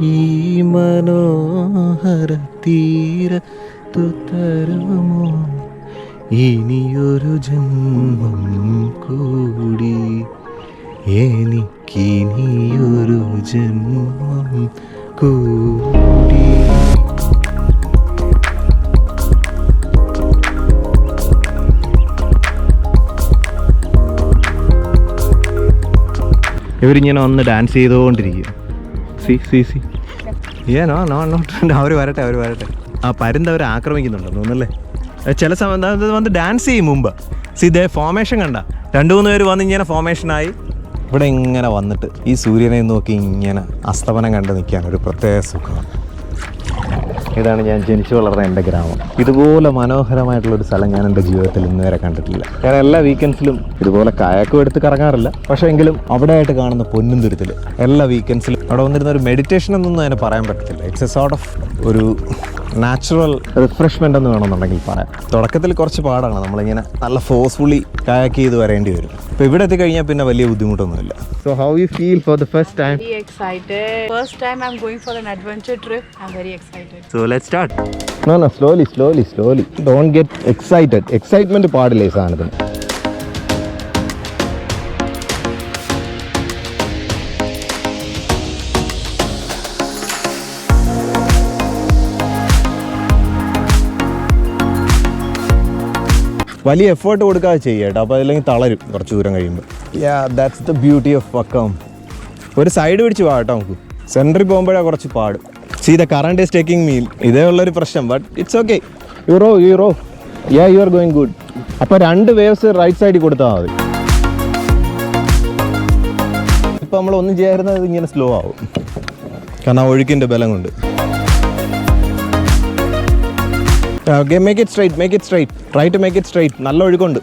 ഈ മനോഹര തീരത്തു തരുമോ ഇനിയൊരു ജന്മം കൂടി, എനിക്കിനിയൊരു ജന്മം കൂടി. ഇവരിങ്ങനെ ഒന്ന് ഡാൻസ് ചെയ്തുകൊണ്ടിരിക്കും. അവർ വരട്ടെ. ആ പരുന്ത് അവർ ആക്രമിക്കുന്നുണ്ടെന്ന് തോന്നുന്നല്ലേ. ചില സമയത്ത് വന്ന് ഡാൻസ് ചെയ്യും മുമ്പ്. ഇതേ ഫോമേഷൻ കണ്ട 2-3 പേര് വന്ന് ഇങ്ങനെ ഫോമേഷനായി ഇവിടെ ഇങ്ങനെ വന്നിട്ട് ഈ സൂര്യനെ നോക്കി ഇങ്ങനെ അസ്തമനം കണ്ട് നിൽക്കാൻ ഒരു പ്രത്യേക സുഖമാണ്. ഇതാണ് ഞാൻ ജനിച്ചു വളർന്ന എൻ്റെ ഗ്രാമം. ഇതുപോലെ മനോഹരമായിട്ടുള്ളൊരു സ്ഥലം ഞാൻ എൻ്റെ ജീവിതത്തിൽ ഇന്ന് വരെ കണ്ടിട്ടില്ല. ഞാൻ എല്ലാ വീക്കെൻഡ്സിലും ഇതുപോലെ കയാക്കും എടുത്ത് കറങ്ങാറില്ല. പക്ഷേ എങ്കിലും അവിടെ ആയിട്ട് കാണുന്ന പൊന്നുംതുരുത്തിൽ എല്ലാ വീക്കെൻഡ്സിലും അവിടെ വന്നിരുന്ന ഒരു മെഡിറ്റേഷൻ എന്നൊന്നും അതിനെ പറയാൻ പറ്റത്തില്ല. ഇറ്റ്സ് എ സോർട്ട് ഓഫ് ഒരു നാച്ചുറൽ റിഫ്രഷ്മെൻ്റ് എന്ന് വേണമെന്നുണ്ടെങ്കിൽ പറയാം. തുടക്കത്തിൽ കുറച്ച് പാടാണ്, നമ്മളിങ്ങനെ നല്ല ഫോഴ്സ്ഫുള്ളി കയാക്ക് ചെയ്ത് വരേണ്ടി വരും. ഇപ്പോൾ ഇവിടെ എത്തിക്കഴിഞ്ഞാൽ പിന്നെ വലിയ ബുദ്ധിമുട്ടൊന്നുമില്ല. So how you feel for the first time? Very excited. First time I'm going for an adventure trip. I'm very excited. So let's start. No, slowly. Don't get excited. Excitement പാടില്ല ഈ സാധനത്തിന്. വലിയ എഫേർട്ട് കൊടുക്കാതെ ചെയ്യട്ടോ, അപ്പോൾ അതില്ലെങ്കിൽ തളരും കുറച്ച് ദൂരം കഴിയുമ്പോൾ. That's the beauty of Vakkam. ഒരു സൈഡ് പിടിച്ച് പോകാം കേട്ടോ. നമുക്ക് സെൻറ്ററിൽ പോകുമ്പോഴാണ് കുറച്ച് പാട്. See the current is taking me. ഇതേ ഉള്ളൊരു പ്രശ്നം, but it's okay. You row you are going good. അപ്പോൾ 2 വേവ്സ് റൈറ്റ് സൈഡിൽ കൊടുത്താൽ മതി. ഇപ്പോൾ നമ്മളൊന്നും ചെയ്യാറുന്നത് ഇങ്ങനെ സ്ലോ ആവും, കാരണം ആ ഒഴുക്കിൻ്റെ ബലം കൊണ്ട്. Okay, make it straight. Try to make it straight. നല്ല ഒഴുക്കുണ്ട്.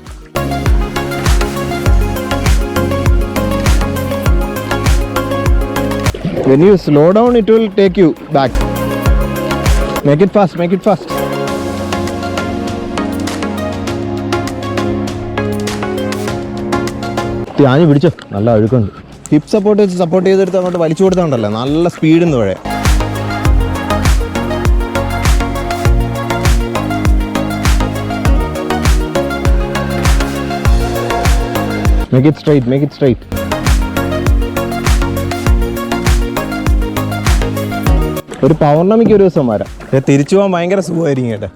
When you slow down, it will take you back. Make it fast. ഞാന് പിടിച്ചോ, നല്ല ഒഴുക്കുണ്ട്. ഹിപ്പ് സപ്പോർട്ട് ചെയ്തെടുത്ത് അങ്ങോട്ട് വലിച്ചു കൊടുത്തോണ്ടല്ലോ നല്ല സ്പീഡ് എന്ന് പറയാം. Make it straight. ഒരു പൗർണമിക്ക് ഒരു ദിവസം വരാം. തിരിച്ചു പോകാൻ ഭയങ്കര സുഖമായിരിക്കും കേട്ടോ.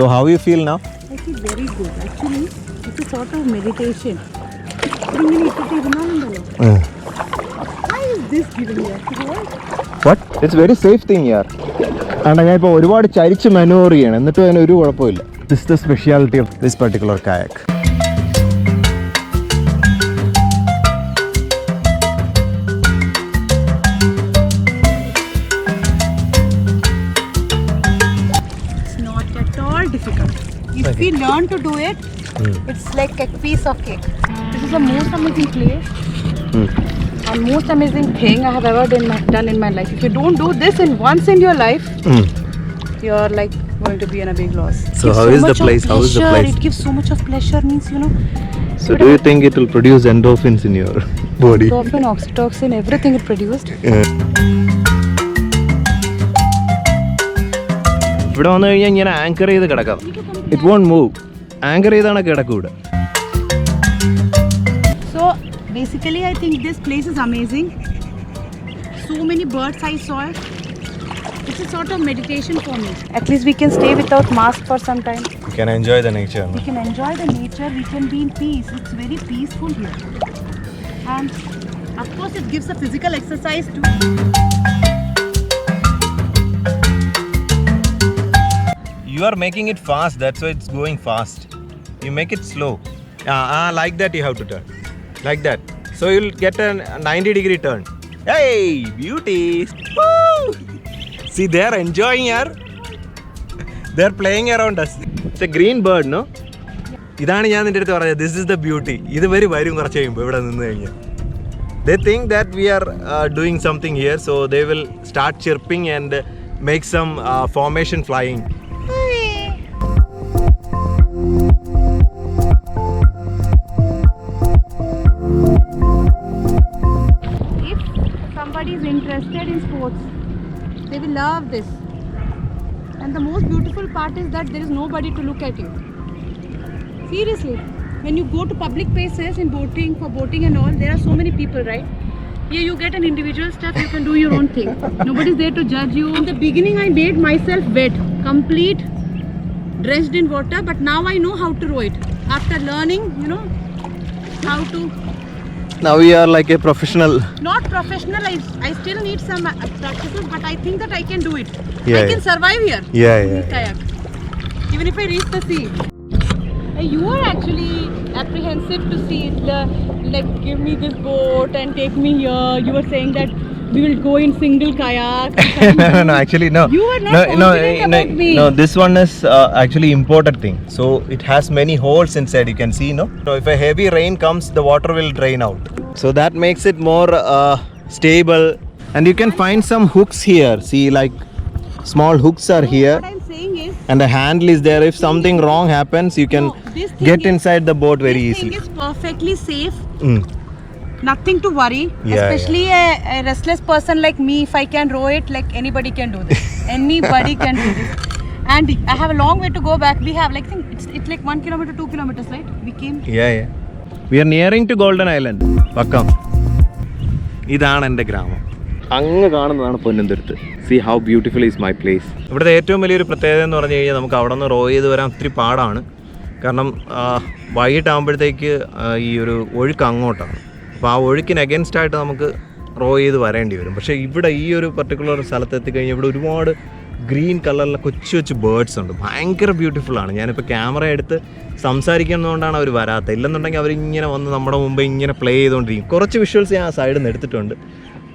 So how you feel now? I feel very good. Actually, it's a sort of meditation. Why is this given here? What? It's very safe thing here. And ഞാൻ ഇപ്പോൾ ഒരുപാട് ചരിച്ച് മാനൂവർ ചെയ്യണം, എന്നിട്ടും അതിന് ഒരു കുഴപ്പമില്ല. This is the speciality of this particular kayak. Difficult. If we learn to do it, it's like a piece of cake. This is the most amazing place and most amazing thing I have ever done in my life. If you don't do this once in your life, you're like going to be in a big loss. So how is the place? It gives so much of pleasure, means, you know. So do you think it will produce endorphins in your body? Endorphin, oxytocin, everything it produced. ഇവിടെ വന്നു കഴിഞ്ഞാൽ ഇങ്ങനെ anchor ചെയ്ത് കിടക്കാം. It won't move. Anchor ചെയ്താണ് കിടക്കൂടെ. So basically I think this place is amazing. So many birds I saw. It's a sort of meditation for me. At least we can stay without mask for some time. We can enjoy the nature. We can enjoy the nature. We can be in peace. It's very peaceful here. And of course it gives a physical exercise too. You are making it fast, that's why it's going fast. You make it slow. Like that you have to turn. Like that. So you'll get a 90-degree turn. Hey, beauties! Woo! See, they're enjoying here. They're playing around us. It's a green bird, no? ഇതാണ് ഞാൻ നിൻ്റെ അടുത്ത് പറഞ്ഞത്. This is the beauty. ഇതുവരെ വരും കുറച്ച് കഴിയുമ്പോൾ ഇവിടെ നിന്ന് കഴിഞ്ഞാൽ. They think that we are doing something here, so they will start chirping and make some formation flying. If somebody is interested in sports, they will love this. And the most beautiful part is that there is nobody to look at you. Seriously, when you go to public places in boating, for boating and all, there are so many people, right? Here you get an individual stuff, you can do your own thing. Nobody's there to judge you. In the beginning I made myself wet, complete, drenched in water, but now I know how to row it. After learning, you know, how to... Now we are like a professional. Not professional, I still need some practices, but I think that I can do it. Yeah, I can survive here. Yeah. Kayak. Even if I reach the sea. You are actually apprehensive to see it, like give me this boat and take me here. You were saying that we will go in single kayak. No, actually no. You were not confident about me. No, this one is actually imported thing. So it has many holes inside. You can see, no. So if a heavy rain comes, the water will drain out. So that makes it more stable. And you can find some hooks here. See, like small hooks are here. What I'm saying is, And the handle is there. If something wrong happens, you can get inside the boat very easily. This thing is perfectly safe. Nothing to worry. Yeah, Especially a restless person like me, if I can row it, like anybody can do this. Anybody can do this. And I have a long way to go back. We have like, I think it's like 1 kilometer, 2 kilometers, right? We came. Yeah. We are nearing to Golden Island. Pakkam. ഇതാണ് എൻ്റെ ഗ്രാമം. അങ്ങ് കാണുന്നതാണ് Ponnumthuruthu. See how beautiful is my place. ഇവിടുത്തെ ഏറ്റവും വലിയൊരു പ്രത്യേകത എന്ന് പറഞ്ഞു കഴിഞ്ഞാൽ നമുക്ക് അവിടെ നിന്ന് റോ ചെയ്ത് വരാൻ ഒത്തിരി പാടാണ്. കാരണം വൈകിട്ടാകുമ്പോഴത്തേക്ക് ഈ ഒരു ഒഴുക്ക് അങ്ങോട്ടാണ്. അപ്പോൾ ആ ഒഴുക്കിന് അഗെൻസ്റ്റ് ആയിട്ട് നമുക്ക് റോ ചെയ്ത് വരേണ്ടി വരും. പക്ഷേ ഇവിടെ ഈ ഒരു പർട്ടിക്കുലർ സ്ഥലത്ത് എത്തിക്കഴിഞ്ഞാൽ ഇവിടെ ഒരുപാട് ഗ്രീൻ കളറിലെ കൊച്ചു ബേർഡ്സ് ഉണ്ട്. ഭയങ്കര ബ്യൂട്ടിഫുള്ളാണ്. ഞാനിപ്പോൾ ക്യാമറ എടുത്ത് സംസാരിക്കുന്നതുകൊണ്ടാണ് അവർ വരാത്തത്. ഇല്ലെന്നുണ്ടെങ്കിൽ അവരിങ്ങനെ വന്ന് നമ്മുടെ മുമ്പ് ഇങ്ങനെ പ്ലേ ചെയ്തുകൊണ്ടിരിക്കും. കുറച്ച് വിഷ്വൽസ് ഞാൻ ആ സൈഡിൽ നിന്ന് എടുത്തിട്ടുണ്ട്.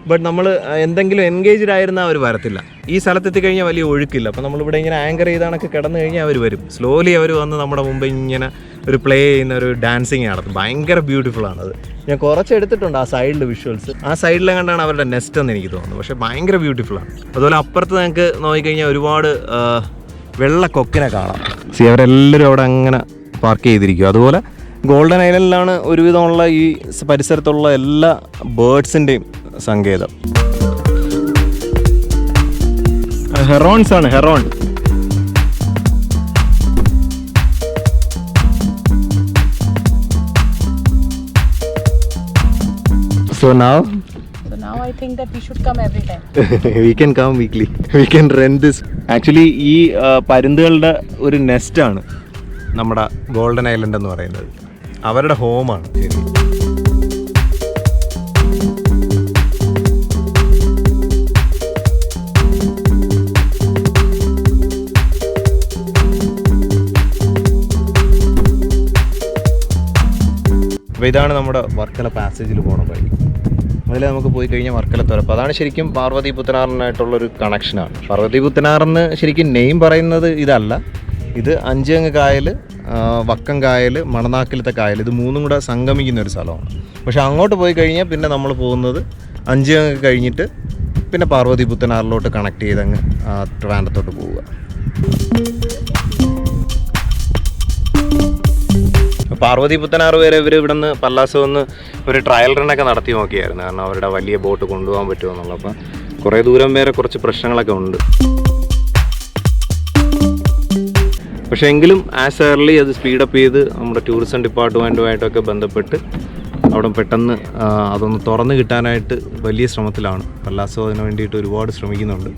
ബട്ട് നമ്മൾ എന്തെങ്കിലും എൻഗേജ്ഡ് ആയിരുന്നാൽ അവർ വരത്തില്ല. ഈ സ്ഥലത്തെത്തി കഴിഞ്ഞാൽ വലിയ ഒഴുക്കില്ല. അപ്പോൾ നമ്മളിവിടെ ഇങ്ങനെ ആങ്കർ ചെയ്താണൊക്കെ കിടന്നു കഴിഞ്ഞാൽ അവർ വരും. സ്ലോലി അവർ വന്ന് നമ്മുടെ മുമ്പ് ഇങ്ങനെ ഒരു പ്ലേ ചെയ്യുന്ന ഒരു ഡാൻസിങ് നടത്തും. ഭയങ്കര ബ്യൂട്ടിഫുള്ളാണത്. ഞാൻ കുറച്ച് എടുത്തിട്ടുണ്ട് ആ സൈഡിൽ വിഷ്വൽസ്. ആ സൈഡിലെ കണ്ടാണ് അവരുടെ നെസ്റ്റ് എന്ന് എനിക്ക് തോന്നുന്നു. പക്ഷേ ഭയങ്കര ബ്യൂട്ടിഫുള്ളാണ്. അതുപോലെ അപ്പുറത്ത് നിങ്ങൾക്ക് നോക്കിക്കഴിഞ്ഞാൽ ഒരുപാട് വെള്ള കൊക്കിനെ കാണാം. സി അവരെല്ലാവരും അവിടെ അങ്ങനെ പാർക്ക് ചെയ്തിരിക്കും. അതുപോലെ ഗോൾഡൻ ഐലൻഡിലാണ് ഒരുവിധമുള്ള ഈ പരിസരത്തുള്ള എല്ലാ ബേർഡ്സിൻ്റെയും സങ്കേതം. ഹെറോൺസ് ആണ്, heron. So now I think that we should come every time. we can come weekly. We can rent this. Actually ഈ പരുന്തുകളുടെ ഒരു നെസ്റ്റാണ് നമ്മുടെ ഗോൾഡൻ ഐലൻഡ് എന്ന് പറയുന്നത്. അവരുടെ ഹോമാണ്. ശരി. അപ്പോൾ ഇതാണ് നമ്മുടെ വർക്കല പാസേജിൽ പോണ വഴി. അതിൽ നമുക്ക് പോയി കഴിഞ്ഞാൽ വർക്കല തുരപ്പ്. അതാണ് ശരിക്കും പാർവതി പുത്തനാറിനായിട്ടുള്ളൊരു കണക്ഷനാണ്. പാർവതി പുത്തനാറിന് ശരിക്കും നെയിം പറയുന്നത് ഇതല്ല. ഇത് അഞ്ചേങ്ങ് കായൽ, വക്കം കായൽ, മണനാക്കിലത്തെ കായൽ, ഇത് മൂന്നും കൂടെ സംഗമിക്കുന്ന ഒരു സ്ഥലമാണ്. പക്ഷേ അങ്ങോട്ട് പോയി കഴിഞ്ഞാൽ പിന്നെ നമ്മൾ പോകുന്നത് അഞ്ചേങ്ങ് കഴിഞ്ഞിട്ട് പിന്നെ പാർവതി പുത്തനാറിലോട്ട് കണക്ട് ചെയ്തങ്ങ് ട്രിവാൻഡ്രത്തോട്ട് പോവുക. പാർവതി പുത്തനാറ് വരെ ഇവിടെ നിന്ന് പല്ലാസം ഒന്ന് ഒരു ട്രയൽ റണ്ണൊക്കെ നടത്തി നോക്കിയായിരുന്നു. കാരണം അവരുടെ വലിയ ബോട്ട് കൊണ്ടുപോകാൻ പറ്റുമെന്നുള്ളത്. അപ്പം കുറേ ദൂരം വരെ കുറച്ച് പ്രശ്നങ്ങളൊക്കെ ഉണ്ട്. പക്ഷേ എങ്കിലും ആസ് ഏർലി അത് സ്പീഡപ്പ് ചെയ്ത് നമ്മുടെ ടൂറിസം ഡിപ്പാർട്ട്മെൻറ്റുമായിട്ടൊക്കെ ബന്ധപ്പെട്ട് അവിടെ പെട്ടെന്ന് അതൊന്ന് തുറന്ന് കിട്ടാനായിട്ട് വലിയ ശ്രമത്തിലാണ്. പല്ലാസം അതിന് വേണ്ടിയിട്ട് ഒരുപാട് ശ്രമിക്കുന്നുണ്ട്.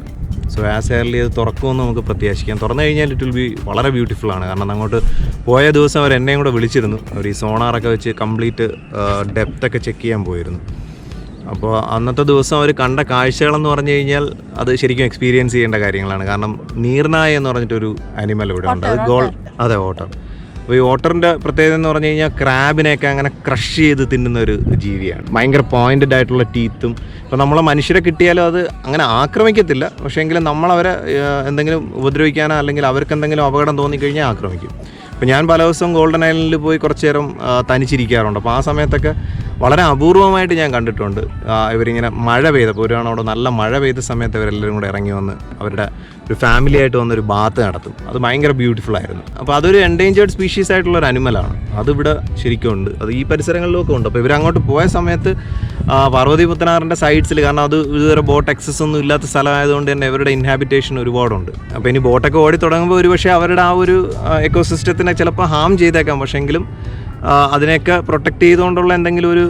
സോ ആസ് ഏർലി അത് തുറക്കുമെന്ന് നമുക്ക് പ്രത്യാശിക്കാം. തുറന്നു കഴിഞ്ഞാൽ ഇറ്റ് വിൽ ബി വളരെ ബ്യൂട്ടിഫുള്ളാണ്. കാരണം അങ്ങോട്ട് പോയ ദിവസം അവർ എന്നെയും കൂടെ വിളിച്ചിരുന്നു. അവർ ഈ സോണാറൊക്കെ വെച്ച് കംപ്ലീറ്റ് ഡെപ്ത്തൊക്കെ ചെക്ക് ചെയ്യാൻ പോയിരുന്നു. അപ്പോൾ അന്നത്തെ ദിവസം അവർ കണ്ട കാഴ്ചകളെന്ന് പറഞ്ഞു കഴിഞ്ഞാൽ അത് ശരിക്കും എക്സ്പീരിയൻസ് ചെയ്യേണ്ട കാര്യങ്ങളാണ്. കാരണം നീർനായ എന്ന് പറഞ്ഞിട്ടൊരു ആനിമൽ ഇവിടെ ഉണ്ട്. അത് അതെ ഓട്ടർ. അപ്പോൾ ഈ ഓട്ടറിൻ്റെ പ്രത്യേകത എന്ന് പറഞ്ഞു കഴിഞ്ഞാൽ ക്രാബിനെയൊക്കെ അങ്ങനെ ക്രഷ് ചെയ്ത് തിന്നുന്ന ഒരു ജീവിയാണ്. ഭയങ്കര പോയിൻറ്റഡ് ആയിട്ടുള്ള ടീത്തും. ഇപ്പോൾ നമ്മളെ മനുഷ്യരെ കിട്ടിയാലും അത് അങ്ങനെ ആക്രമിക്കത്തില്ല, പക്ഷേ എങ്കിലും നമ്മളവരെ എന്തെങ്കിലും ഉപദ്രവിക്കാനോ അല്ലെങ്കിൽ അവർക്ക് എന്തെങ്കിലും അപകടം തോന്നിക്കഴിഞ്ഞാൽ ആക്രമിക്കും. ഇപ്പോൾ ഞാൻ പല ദിവസവും ഗോൾഡൻ ഐലൻഡിൽ പോയി കുറച്ച് നേരം തനിച്ചിരിക്കാറുണ്ട്. അപ്പോൾ ആ സമയത്തൊക്കെ വളരെ അപൂർവമായിട്ട് ഞാൻ കണ്ടിട്ടുണ്ട് ഇവരിങ്ങനെ മഴ പെയ്തപ്പോൾ ഒരു തവണ അവിടെ നല്ല മഴ പെയ്ത സമയത്ത് ഇവരെല്ലാവരും കൂടെ ഇറങ്ങി വന്ന് അവരുടെ ഒരു ഫാമിലി ആയിട്ട് വന്നൊരു ബാത്ത് നടത്തും. അത് ഭയങ്കര ബ്യൂട്ടിഫുൾ ആയിരുന്നു. അപ്പോൾ അതൊരു എൻഡേഞ്ചേർഡ് സ്പീഷീസ് ആയിട്ടുള്ള ഒരു അനിമലാണ്. അതിവിടെ ശരിക്കും ഉണ്ട്, അത് ഈ പരിസരങ്ങളിലൊക്കെ ഉണ്ട്. അപ്പോൾ ഇവരങ്ങോട്ട് പോയ സമയത്ത് പാർവതി പുത്തനാറിൻ്റെ സൈഡ്സിൽ, കാരണം അത് ഇതുവരെ ബോട്ട് ആക്സസ് ഒന്നും ഇല്ലാത്ത സ്ഥലമായതുകൊണ്ട് തന്നെ ഇവരുടെ ഇൻഹാബിറ്റേഷൻ ഒരുപാടുണ്ട്. അപ്പോൾ ഇനി ബോട്ടൊക്കെ ഓടി തുടങ്ങുമ്പോൾ ഒരു പക്ഷേ അവരുടെ ആ ഒരു എക്കോസിസ്റ്റത്തിനെ ചിലപ്പോൾ ഹാം ചെയ്തേക്കാം. പക്ഷേ എങ്കിലും അതിനെയൊക്കെ പ്രൊട്ടക്റ്റ് ചെയ്തുകൊണ്ടുള്ള എന്തെങ്കിലും ഒരു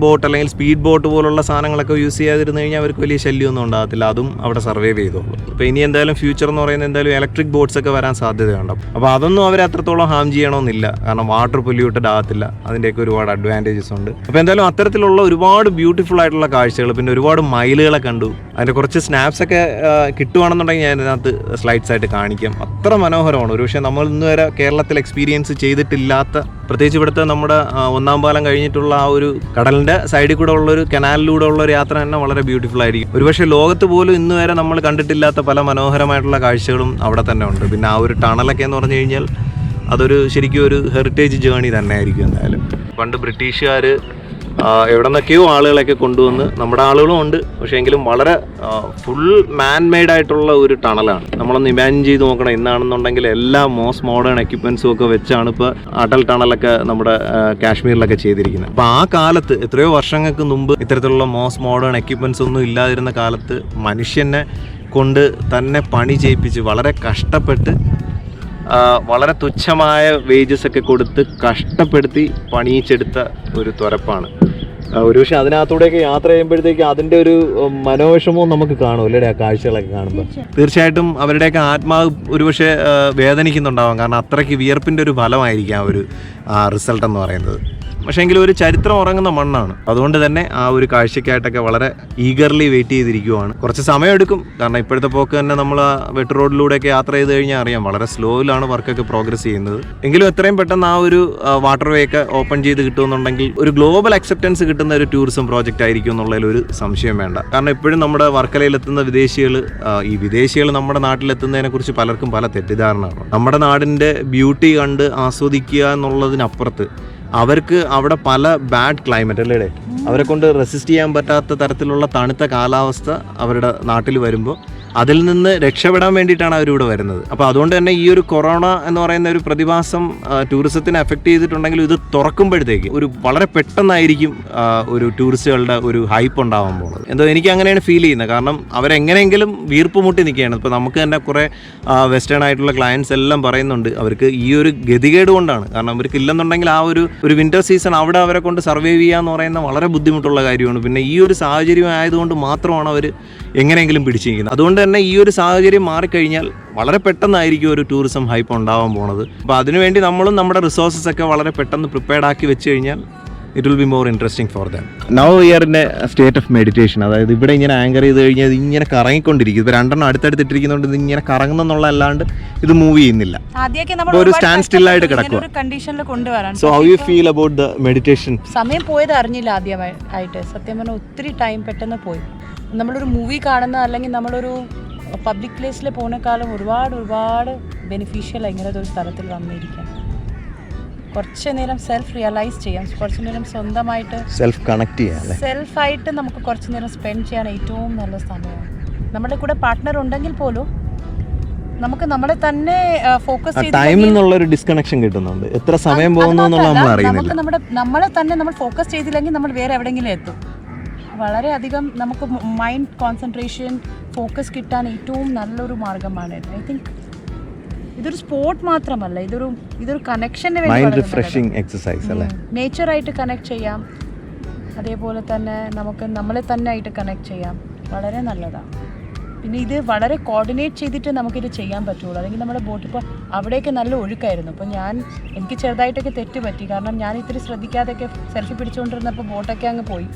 ബോട്ട് അല്ലെങ്കിൽ സ്പീഡ് ബോട്ട് പോലുള്ള സാധനങ്ങളൊക്കെ യൂസ് ചെയ്യാതിരുന്നു കഴിഞ്ഞാൽ അവർക്ക് വലിയ ശല്യമൊന്നും ഉണ്ടാകത്തില്ല. അതും അവിടെ സർവൈവ് ചെയ്തോളൂ. ഇപ്പോൾ ഇനി എന്തായാലും ഫ്യൂച്ചർ എന്ന് പറയുന്നത് എന്തായാലും ഇലക്ട്രിക് ബോട്ട്സ് ഒക്കെ വരാൻ സാധ്യതയുണ്ട്. അപ്പോൾ അതൊന്നും അവർ അത്രത്തോളം ഹാം ചെയ്യണമെന്നില്ല, കാരണം വാട്ടർ പൊല്യൂട്ടഡ് ആകത്തില്ല. അതിൻ്റെയൊക്കെ ഒരുപാട് അഡ്വാൻറ്റേജസ് ഉണ്ട്. അപ്പോൾ എന്തായാലും അത്തരത്തിലുള്ള ഒരുപാട് ബ്യൂട്ടിഫുൾ ആയിട്ടുള്ള കാഴ്ചകൾ, പിന്നെ ഒരുപാട് മയിലുകളെ കണ്ടു. അതിൻ്റെ കുറച്ച് സ്നാപ്സൊക്കെ കിട്ടുവാണെന്നുണ്ടെങ്കിൽ ഞാൻ ഇതിനകത്ത് സ്ലൈഡ്സ് ആയിട്ട് കാണിക്കാം. അത്ര മനോഹരമാണ്. ഒരു പക്ഷേ നമ്മൾ ഇന്ന് വരെ കേരളത്തിൽ എക്സ്പീരിയൻസ് ചെയ്തിട്ടില്ലാത്ത, പ്രത്യേകിച്ച് ഇവിടുത്തെ നമ്മുടെ ഒന്നാം പാലം കഴിഞ്ഞിട്ടുള്ള ആ ഒരു കടലിൻ്റെ സൈഡിൽ കൂടെ ഉള്ളൊരു കനാലിലൂടെ ഉള്ള ഒരു യാത്ര തന്നെ വളരെ ബ്യൂട്ടിഫുൾ ആയിരിക്കും. ഒരുപക്ഷെ ലോകത്ത് പോലും ഇന്ന് വരെ നമ്മൾ കണ്ടിട്ടില്ലാത്ത പല മനോഹരമായിട്ടുള്ള കാഴ്ചകളും അവിടെ തന്നെ ഉണ്ട്. പിന്നെ ആ ഒരു ടണലൊക്കെ എന്ന് പറഞ്ഞു കഴിഞ്ഞാൽ അതൊരു ശരിക്കും ഒരു ഹെറിറ്റേജ് ജേണി തന്നെ ആയിരിക്കും. എന്തായാലും പണ്ട് ബ്രിട്ടീഷുകാർ എവിടെ നിന്നൊക്കെയോ ആളുകളൊക്കെ കൊണ്ടുവന്ന്, നമ്മുടെ ആളുകളും ഉണ്ട്, പക്ഷേ എങ്കിലും വളരെ ഫുൾ മാൻ മെയ്ഡ് ആയിട്ടുള്ള ഒരു ടണലാണ്. നമ്മളൊന്ന് ഇമാജിൻ ചെയ്ത് നോക്കണം. ഇന്നാണെന്നുണ്ടെങ്കിൽ എല്ലാ മോസ്റ്റ് മോഡേൺ എക്യുപ്മെൻസും ഒക്കെ വെച്ചാണ് ഇപ്പോൾ അടൽ ടണലൊക്കെ നമ്മുടെ കാശ്മീരിലൊക്കെ ചെയ്തിരിക്കുന്നത്. അപ്പോൾ ആ കാലത്ത് എത്രയോ വർഷങ്ങൾക്ക് മുമ്പ് ഇത്തരത്തിലുള്ള മോസ്റ്റ് മോഡേൺ എക്യുപ്മെൻസ് ഒന്നും ഇല്ലാതിരുന്ന കാലത്ത് മനുഷ്യനെ കൊണ്ട് തന്നെ പണി ചെയ്യിപ്പിച്ച് വളരെ കഷ്ടപ്പെട്ട് വളരെ തുച്ഛമായ വേജസ് ഒക്കെ കൊടുത്ത് കഷ്ടപ്പെടുത്തി പണിയിച്ചെടുത്ത ഒരു തുരപ്പാണ്. ഒരുപക്ഷെ അതിനകത്തൂടെയൊക്കെ യാത്ര ചെയ്യുമ്പോഴത്തേക്ക് അതിൻ്റെ ഒരു മനോവിഷമവും നമുക്ക് കാണും അല്ലേ ആ കാഴ്ചകളൊക്കെ കാണുമ്പോൾ. തീർച്ചയായിട്ടും അവരുടെയൊക്കെ ആത്മാവ് ഒരുപക്ഷെ വേദനിക്കുന്നുണ്ടാവാം, കാരണം അത്രയ്ക്ക് വിയർപ്പിൻ്റെ ഒരു ഫലമായിരിക്കും ആ ഒരു റിസൾട്ട് എന്ന് പറയുന്നത്. പക്ഷേ എങ്കിലും ഒരു ചരിത്രം ഉറങ്ങുന്ന മണ്ണാണ്. അതുകൊണ്ട് തന്നെ ആ ഒരു കാഴ്ചയ്ക്കായിട്ടൊക്കെ വളരെ ഈഗർലി വെയിറ്റ് ചെയ്തിരിക്കുവാണ്. കുറച്ച് സമയമെടുക്കും, കാരണം ഇപ്പോഴത്തെ പോക്ക് തന്നെ നമ്മൾ വെട്ട് റോഡിലൂടെയൊക്കെ യാത്ര ചെയ്ത് കഴിഞ്ഞാൽ അറിയാം വളരെ സ്ലോയിലാണ് വർക്കൊക്കെ പ്രോഗ്രസ് ചെയ്യുന്നത്. എങ്കിലും എത്രയും പെട്ടെന്ന് ആ ഒരു വാട്ടർ വേ ഒക്കെ ഓപ്പൺ ചെയ്ത് കിട്ടുമെന്നുണ്ടെങ്കിൽ ഒരു ഗ്ലോബൽ അക്സെപ്റ്റൻസ് കിട്ടുന്ന ഒരു ടൂറിസം പ്രോജക്റ്റ് ആയിരിക്കും എന്നുള്ളതിൽ ഒരു സംശയം വേണ്ട. കാരണം ഇപ്പോഴും നമ്മുടെ വർക്കലയിലെത്തുന്ന വിദേശികൾ നമ്മുടെ നാട്ടിലെത്തുന്നതിനെ കുറിച്ച് പലർക്കും പല തെറ്റിദ്ധാരണയാണ്. നമ്മുടെ നാടിൻ്റെ ബ്യൂട്ടി കണ്ട് ആസ്വദിക്കുക എന്നുള്ളതിനപ്പുറത്ത് അവർക്ക് അവിടെ പല ബാഡ് ക്ലൈമറ്റ് അല്ലേ, അവരെ കൊണ്ട് റെസിസ്റ്റ് ചെയ്യാൻ പറ്റാത്ത തരത്തിലുള്ള തണുത്ത കാലാവസ്ഥ അവരുടെ നാട്ടിൽ വരുമ്പോൾ അതിൽ നിന്ന് രക്ഷപ്പെടാൻ വേണ്ടിയിട്ടാണ് അവരിവിടെ വരുന്നത്. അപ്പോൾ അതുകൊണ്ട് തന്നെ ഈ ഒരു കൊറോണ എന്ന് പറയുന്ന ഒരു പ്രതിഭാസം ടൂറിസത്തിനെ എഫക്റ്റ് ചെയ്തിട്ടുണ്ടെങ്കിൽ ഇത് തുറക്കുമ്പോഴത്തേക്ക് ഒരു വളരെ പെട്ടെന്നായിരിക്കും ഒരു ടൂറിസ്റ്റുകളുടെ ഒരു ഹൈപ്പ് ഉണ്ടാവാൻ പോകുന്നത്. എന്തോ എനിക്ക് അങ്ങനെയാണ് ഫീൽ ചെയ്യുന്നത്. കാരണം അവരെങ്ങനെയെങ്കിലും വീർപ്പ് മുട്ടി നിൽക്കുകയാണ്. ഇപ്പോൾ നമുക്ക് തന്നെ കുറേ വെസ്റ്റേൺ ആയിട്ടുള്ള ക്ലയൻസ് എല്ലാം പറയുന്നുണ്ട് അവർക്ക് ഈ ഒരു ഗതികേട് കൊണ്ടാണ്. കാരണം അവർക്ക് ഇല്ലെന്നുണ്ടെങ്കിൽ ആ ഒരു വിൻ്റർ സീസൺ അവിടെ അവരെ കൊണ്ട് സർവൈവ് ചെയ്യുക എന്ന് പറയുന്ന വളരെ ബുദ്ധിമുട്ടുള്ള കാര്യമാണ്. പിന്നെ ഈ ഒരു സാഹചര്യം ആയതുകൊണ്ട് മാത്രമാണ് അവർ എങ്ങനെയെങ്കിലും പിടിച്ചിരിക്കുന്നത്. അതുകൊണ്ട് തന്നെ ഈ ഒരു സാഹചര്യം മാറിക്കഴിഞ്ഞാൽ വളരെ പെട്ടെന്നായിരിക്കും ഒരു ടൂറിസം ഹൈപ്പ് ഉണ്ടാവാൻ പോണത്. അപ്പോൾ അതിനുവേണ്ടി നമ്മളും നമ്മുടെ റിസോഴ്സസ് ഒക്കെ വളരെ പെട്ടെന്ന് പ്രിപ്പയർഡ് ആക്കി വെച്ച് കഴിഞ്ഞാൽ it will be more interesting for them. Now we are in A state of meditation. അതായത് ഇവിടെ ഇങ്ങനെ ആങ്കർ ചെയ്ത് കഴിഞ്ഞാൽ ഇത് ഇങ്ങനെ കറങ്ങിക്കൊണ്ടിരിക്കും. ഇപ്പോൾ രണ്ടെണ്ണം അടുത്തടുത്തിട്ടിരിക്കുന്നതുകൊണ്ട് ഇത് ഇങ്ങനെ കറങ്ങുന്നുള്ള അല്ലാണ്ട് ഇത് മൂവ് ചെയ്യുന്നില്ല. ഒരു സ്റ്റാൻഡ് സ്റ്റിൽ ആയിട്ട് കിടക്കുക. So how you feel about the meditation? സമയം പോയത് അറിഞ്ഞില്ല ആദ്യമായിട്ട്. സത്യം പറഞ്ഞാൽ ഒത്തിരി ടൈം പെട്ടെന്ന് പോയി. നമ്മളൊരു മൂവി കാണുന്ന അല്ലെങ്കിൽ നമ്മളൊരു പബ്ലിക് പ്ലേസിൽ പോകുന്നേക്കാളും ഒരുപാട് ബെനിഫിഷ്യൽ ഇങ്ങനത്തെ ഒരു സ്ഥലത്തിൽ വന്നിരിക്കാം. കുറച്ച് നേരം സെൽഫ് റിയലൈസ് ചെയ്യാം, കുറച്ച് നേരം സ്വന്തമായിട്ട് സെൽഫ് കണക്ട് ചെയ്യാം, സെൽഫായിട്ട് നമുക്ക് കുറച്ച് നേരം സ്പെൻഡ് ചെയ്യാൻ ഏറ്റവും നല്ല സമയമാണ്. നമ്മുടെ കൂടെ പാർട്ട്ണർ ഉണ്ടെങ്കിൽ പോലും നമുക്ക് നമ്മളെ തന്നെ ഫോക്കസ് ചെയ്ത് ടൈമിൽ നിന്നുള്ള ഒരു ഡിസ്കണക്ഷൻ കിട്ടുന്നുണ്ട്. എത്ര സമയം പോകുന്നു എന്നുള്ളത് നമ്മൾ അറിയുന്നില്ല. നമുക്ക് നമ്മളെ തന്നെ നമ്മൾ ഫോക്കസ് ചെയ്തില്ലെങ്കിൽ നമ്മൾ വേറെ എവിടെയെങ്കിലും എത്തും. വളരെയധികം നമുക്ക് മൈൻഡ് കോൺസെൻട്രേഷൻ ഫോക്കസ് കിട്ടാൻ ഏറ്റവും നല്ലൊരു മാർഗമാണ്. ഐ തിങ്ക് ഇതൊരു സ്പോർട്ട് മാത്രമല്ല, ഇതൊരു കണക്ഷന് മൈൻഡ് റിഫ്രഷിംഗ് എക്സസൈസ് അല്ലേ. നേച്ചറായിട്ട് കണക്ട് ചെയ്യാം, അതേപോലെ തന്നെ നമുക്ക് നമ്മളെ തന്നെ ആയിട്ട് കണക്ട് ചെയ്യാം. വളരെ നല്ലതാണ്. പിന്നെ ഇത് വളരെ കോർഡിനേറ്റ് ചെയ്തിട്ട് നമുക്കിത് ചെയ്യാൻ പറ്റുള്ളൂ. അല്ലെങ്കിൽ നമ്മുടെ ബോട്ട് ഇപ്പോൾ അവിടെയൊക്കെ നല്ല ഒഴുക്കായിരുന്നു. അപ്പോൾ എനിക്ക് ചെറുതായിട്ടൊക്കെ തെറ്റ് പറ്റി. കാരണം ഞാൻ ഇത്തിരി ശ്രദ്ധിക്കാതെയൊക്കെ സെൽഫി പിടിച്ചുകൊണ്ടിരുന്നപ്പോൾ ബോട്ടൊക്കെ അങ്ങ് പോയി.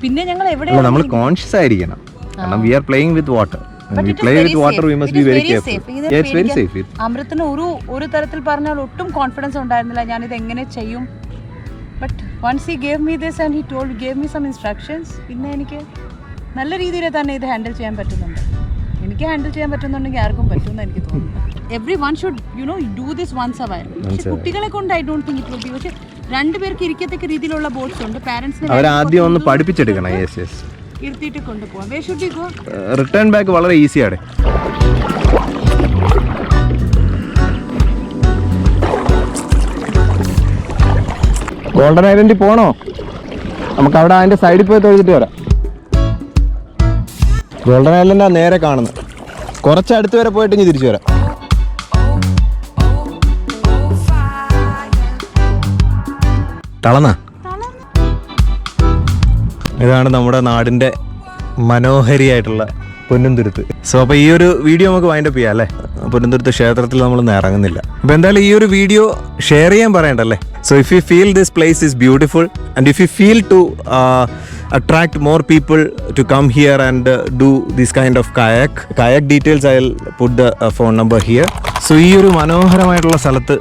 പിന്നെ ഞങ്ങൾ എവിടെയാണ് നമ്മൾ കോൺഷ്യസ് ആയിരിക്കണം. കാരണം we are playing with water. When we play with water, we must be very careful. Yeah, it's very safe. അമൃത്തിന് ഒരു തരത്തിൽ പറഞ്ഞാൽ ഒട്ടും കോൺഫിഡൻസ് ഉണ്ടായിരുന്നില്ല ഞാനിത് എങ്ങനെ ചെയ്യും. But once he gave me this and he gave me some instructions, പിന്നെ എനിക്ക് നല്ല രീതിയിൽ തന്നെ ഇത് ഹാൻഡിൽ ചെയ്യാൻ പറ്റുന്നുണ്ട്. എനിക്ക് ഹാൻഡിൽ ചെയ്യാൻ പറ്റുന്നുണ്ടെങ്കിൽ ആർക്കും പറ്റുമെന്ന് എനിക്ക് തോന്നുന്നു. Everyone should do this once a while. പക്ഷേ കുട്ടികളെ കൊണ്ട് I don't think it will be. പക്ഷേ രണ്ടുപേർക്ക് ഇരിക്കത്തക്ക രീതിയിലുള്ള ബോട്ട്സ് ഉണ്ട്. പാരന്റ്സിനെ അവരാദ്യം ഒന്ന് പഠിപ്പിച്ചെടുക്കണം. ഇരുത്തിയിട്ട് കൊണ്ടുപോകാം. വേ should you go? Return back വളരെ ഈസിയാണ്. ഗോൾഡൻ ഐലൻഡിൽ പോണോ? നമുക്ക് അവിടെ അതിന്റെ സൈഡിൽ പോയി തൊഴുതിട്ട് വരാം. ഗോൾഡൻ ഐലൻഡാ നേരെ കാണുന്നത്. കുറച്ച് അടുത്ത് വരെ പോയിട്ട് ഇനി തിരിച്ചു വരാം. തളന്നാ? ഇതാണ് നമ്മുടെ നാടിൻ്റെ മനോഹരിയായിട്ടുള്ള പൊന്നുംതുരുത്ത്. സോ അപ്പോൾ ഈ ഒരു വീഡിയോ നമുക്ക് വൈൻഡപ്പ് ചെയ്യാം അല്ലേ? പൊന്നുംതുരുത്ത് ക്ഷേത്രത്തിൽ നമ്മളൊന്നും ഇറങ്ങുന്നില്ല. അപ്പോൾ എന്തായാലും ഈ ഒരു വീഡിയോ ഷെയർ ചെയ്യാൻ പറയണ്ടല്ലേ? So if you feel this place is beautiful and if you feel to attract more people to come here and do this kind of kayak details, I'll put the phone number here. So ഈ ഒരു മനോഹരമായിട്ടുള്ള സ്ഥലത്ത്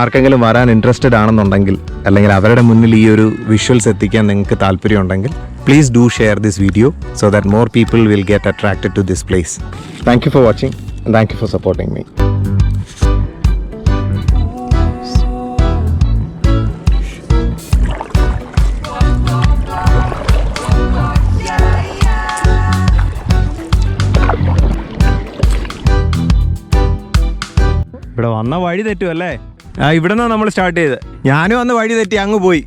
ആർക്കെങ്കിലും വരാൻ interested ആണെന്നുണ്ടെങ്കിൽ, അല്ലെങ്കിൽ അവരുടെ മുന്നിൽ ഈ ഒരു വിഷ്വൽസ് എത്തിക്കാൻ നിങ്ങൾക്ക് താല്പര്യമുണ്ടെങ്കിൽ, please do share this video so that more people will get attracted to this place. Thank you for watching and thank you for supporting me. ഇവിടെ വന്ന വഴി തെറ്റുമല്ലേ? ഇവിടെ നിന്നാണ് നമ്മൾ സ്റ്റാർട്ട് ചെയ്തത്. ഞാനും വന്ന് വഴി തെറ്റി അങ്ങ് പോയി.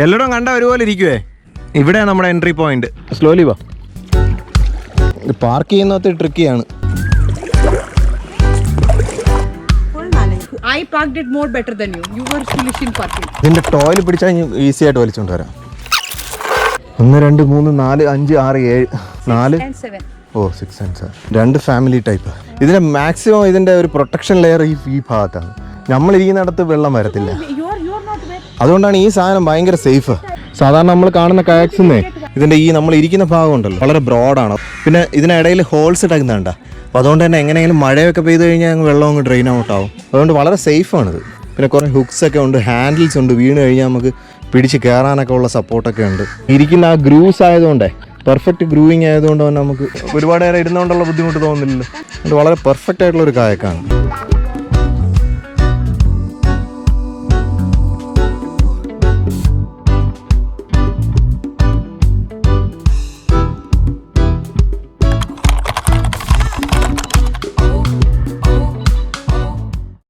എല്ലായിടും കണ്ട ഒരുപോലെ ഇരിക്കുവേ. ഇവിടെയാണ് നമ്മുടെ എൻട്രി പോയിന്റ്. സ്ലോലി വാ. പാർക്ക് ചെയ്യുന്നത് ട്രിക്കിയാണ്. ഇതിന്റെ ടോയ്ലറ്റ് പിടിച്ചാൽ ഈസി ആയിട്ട് വലിച്ചോണ്ട് വരാം. 1 2 3 4 5 6 7 4 ഓ 6 and 7 2 ഫാമിലി ടൈപ്പ്. ഇതിന്റെ മാക്സിമം ഇതിന്റെ ഒരു പ്രൊട്ടക്ഷൻ ലെയർ ഈ ഭാഗത്താണ്. നമ്മളിരിക്കുന്നിടത്ത് വെള്ളം വരത്തില്ല. അതുകൊണ്ടാണ് ഈ സാധനം ഭയങ്കര സേഫ്. സാധാരണ നമ്മൾ കാണുന്ന കയാക്സിന്നേ ഇതിന്റെ ഈ നമ്മൾ ഇരിക്കുന്ന ഭാഗം ഉണ്ടല്ലോ വളരെ ബ്രോഡാണ്. പിന്നെ ഇതിനിടയിൽ ഹോൾസ് ഇടക്കുന്നുണ്ട. അപ്പോൾ അതുകൊണ്ട് തന്നെ എങ്ങനെയെങ്കിലും മഴയൊക്കെ പെയ്ത് കഴിഞ്ഞാൽ വെള്ളം അങ്ങ് ഡ്രെയിൻ ഔട്ട് ആവും. അതുകൊണ്ട് വളരെ സേഫാണിത്. പിന്നെ കുറേ ഹുക്സ് ഒക്കെ ഉണ്ട്, ഹാൻഡിൽസ് ഉണ്ട്. വീണ് കഴിഞ്ഞാൽ നമുക്ക് പിടിച്ച് കയറാനൊക്കെ ഉള്ള സപ്പോർട്ടൊക്കെ ഉണ്ട്. ഇരിക്കുന്ന ആ ഗ്രൂസ് ആയതുകൊണ്ടേ പെർഫെക്റ്റ് ഗ്രൂയിങ് ആയതുകൊണ്ട് തന്നെ നമുക്ക് ഒരുപാട് നേരം ഇരുന്നുകൊണ്ടുള്ള ബുദ്ധിമുട്ട് തോന്നുന്നില്ലല്ലോ. അത് വളരെ പെർഫെക്റ്റ് ആയിട്ടുള്ള ഒരു കായക്കാണ്.